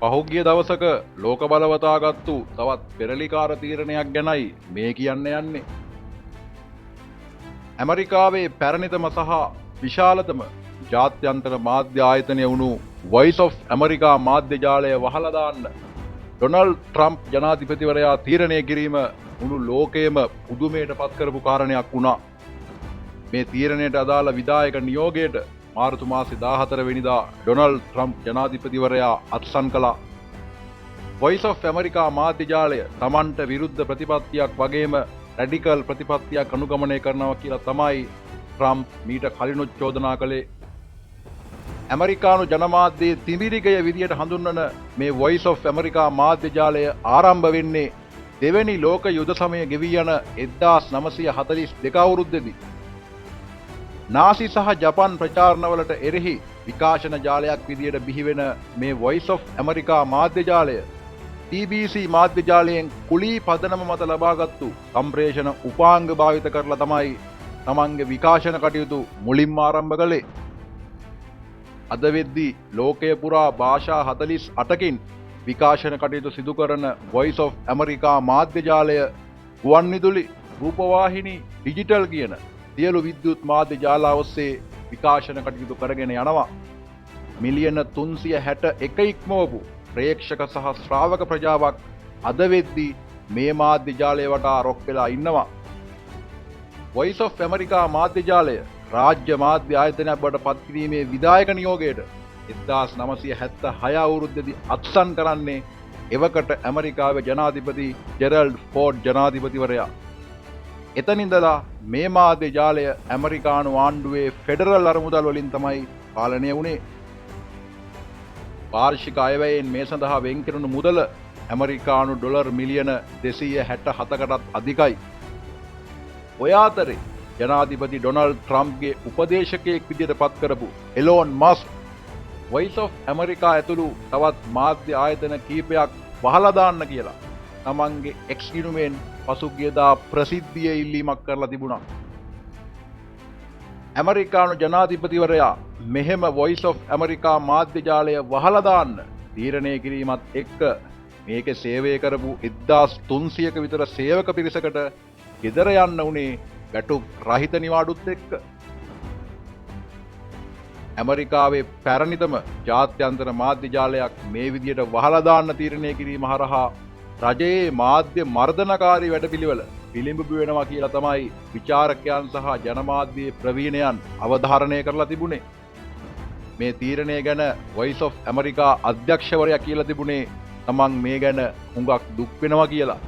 පහුගිය දවසක ලෝක බලවතාගත්තු තවත් පෙරලිකාර තීරණයක් ගැනයි මේ කියන්න යන්නේ. ඇමරිකාවේ පැරණිතම සහ විශාලතම ජාත්‍යන්තර මාධ්‍ය ආයතනය වුණු වොයිස් ඔෆ් ඇමරිකා මාධ්‍ය ජාලය වහලා දාන්න ඩොනල්ඩ් ට්‍රම්ප් ජනාධිපතිවරයා තීරණය කිරීම මුළු ලෝකයේම පුදුමයට පත් කරපු කාරණයක් වුණා. මේ තීරණයට අදාළ විධායක නියෝගයට මාර්තු මාසේ 14 වෙනිදා ඩොනල්ඩ් ට්‍රම්ප් ජනාධිපතිවරයා අත්සන් කළා. වොයිස් ඔෆ් ඇමරිකා මාධ්‍ය ජාලය තමන්ට විරුද්ධ ප්‍රතිපත්තියක් වගේම රැඩිකල් ප්‍රතිපත්තියක් අනුගමනය කරනවා කියලා තමයි ට්‍රම්ප් මීට කලිනුත් චෝදනා කළේ. ඇමරිකානු ජනමාධ්‍යයේ තිමිරිගය විදියට හඳුන්වන මේ වොයිස් ඔෆ් ඇමරිකා මාධ්‍ය ජාලය ආරම්භ වෙන්නේ දෙවැනි ලෝක යුද සමය ගෙවී යන 1942 අවුරුද්දේදී. නාසි සහ ජපන් ප්‍රචාරණවලට එරෙහි විකාශන ජාලයක් විදියට බිහිවෙන මේ වොයිස් ඔෆ් ඇමරිකා මාධ්‍ය ජාලය TBC මාධ්‍ය ජාලයෙන් කුලී පදනම මත ලබාගත්තු සම්ප්‍රේෂණ උපාංග භාවිත කරලා තමයි තමන්ගේ විකාශන කටයුතු මුලින්ම ආරම්භ කළේ. අද වෙද්දී ලෝකය පුරා භාෂා 48කින් විකාශන කටයුතු සිදු කරන වොයිස් ඔෆ් ඇමරිකා මාධ්‍ය ජාලය ගුවන්විදුලි, රූපවාහිනී, ඩිජිටල් කියන සියලු විද්‍යුත් මාධ්‍ය ජාල ඔස්සේ විකාශන කටයුතු කරගෙන යනවා. මිලියන 361 ඉක්මවපු ප්‍රේක්ෂක සහ ශ්‍රාවක ප්‍රජාවක් අද වෙද්දී මේ මාධ්‍ය ජාලය වටා රොක් වෙලා ඉන්නවා. වොයිස් ඔෆ් ඇමරිකා මාධ්‍ය ජාලය රාජ්‍ය මාධ්‍ය ආයතනයක් බවට පත් කිරීමේ විධායක නියෝගයට 1976 අවුරුද්දේදී අත්සන් කරන්නේ එවකට ඇමරිකාවේ ජනාධිපති ජෙරල්ඩ් ෆෝඩ් ජනාධිපතිවරයා. එතනින්දලා මේ මාධ්‍ය ජාලය ඇමරිකානු ආණ්ඩුවේ ෆෙඩරල් අරමුදල් වලින් තමයි පාලනය වුණේ. වාර්ෂික අයවැයෙන් මේ සඳහා වෙන් කෙරුණු මුදල ඇමරිකානු ඩොලර් මිලියන 267කටත් අධිකයි. ඔය අතරේ ජනාධිපති ඩොනල්ඩ් ට්‍රම්ප්ගේ උපදේශකයෙක් විදියට පත් කරපු එලෝන් මස්ක් වොයිස් ඔෆ් ඇමරිකා ඇතුළු තවත් මාධ්‍ය ආයතන කීපයක් වහලා දාන්න කියලා තමන්ගේ එක්ස් ගිණුමෙන් පසුගියදා ප්‍රසිද්ධියේ ඉල්ලීමක් කරලා තිබුණා. ඇමරිකානු ජනාධිපතිවරයා මෙහෙම වොයිස් ඔෆ් ඇමරිකා මාධ්‍ය ජාලය වහලා දාන්න තීරණය කිරීමත් එක්ක මේකේ සේවය කරපු 1300ක විතර සේවක පිරිසකට ගෙදර යන්න උනේ වැටුප් රහිත නිවාඩුත් එක්ක. ඇමරිකාවේ පැරණිතම ජාත්‍යන්තර මාධ්‍ය ජාලයක් මේ විදියට වහලා දාන්න තීරණය කිරීම හරහා රජයේ මාධ්‍ය මර්ධනකාරී වැඩපිළිවෙල පිළිඹු වෙනවා කියලා තමයි විචාරකයන් සහ ජනමාධ්‍ය ප්‍රවීණයන් අවධාරණය කරලා තිබුණේ. මේ තීරණය ගැන වොයිස් ඔෆ් ඇමරිකා අධ්‍යක්ෂවරයා කියලා තිබුණේ තමන් මේ ගැන හුඟක් දුක් වෙනවා කියලා.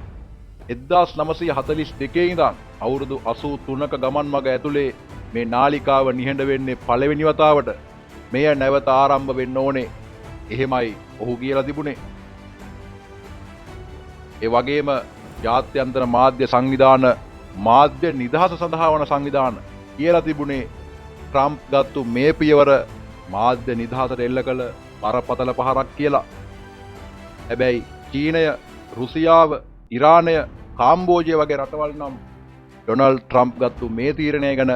1942 ඉඳන් අවුරුදු 83ක ගමන් මග ඇතුලේ මේ නාලිකාව නිහඬ වෙන්නේ පළවෙනි වතාවට. මෙය නැවත ආරම්භ වෙන්න ඕනේ. එහෙමයි ඔහු කියලා තිබුණේ. ඒ වගේම ජාත්‍යන්තර මාධ්‍ය සංවිධාන මාධ්‍ය නිදහස සඳහා වන සංවිධාන කියලා තිබුණේ ට්‍රම්ප් ගත්තු මේ පියවර මාධ්‍ය නිදහසට එල්ල කළ බරපතල පහරක් කියලා. හැබැයි චීනය, රුසියාව, ඉරානය, කාම්බෝජය වගේ රටවල් නම් ඩොනල්ඩ් ට්‍රම්ප් ගත්තු මේ තීරණය ගැන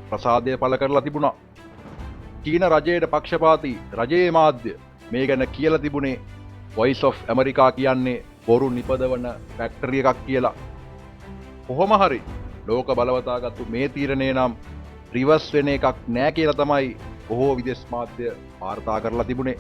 ප්‍රසාදය පළ කරලා තිබුණා. චීන රජයට පක්ෂපාතී රජයේ මාධ්‍ය මේ ගැන කියලා තිබුණේ වොයිස් ඔෆ් ඇමරිකා කියන්නේ බොරු නිපදවන ෆැක්ටරි එකක් කියලා. කොහොම හරි ලෝක බලවතාගත්තු මේ තීරණය නම් රිවර්ස් වෙන එකක් නෑ කියලා තමයි බොහෝ විදේශ මාධ්‍ය වාර්තා කරලා තිබුණේ.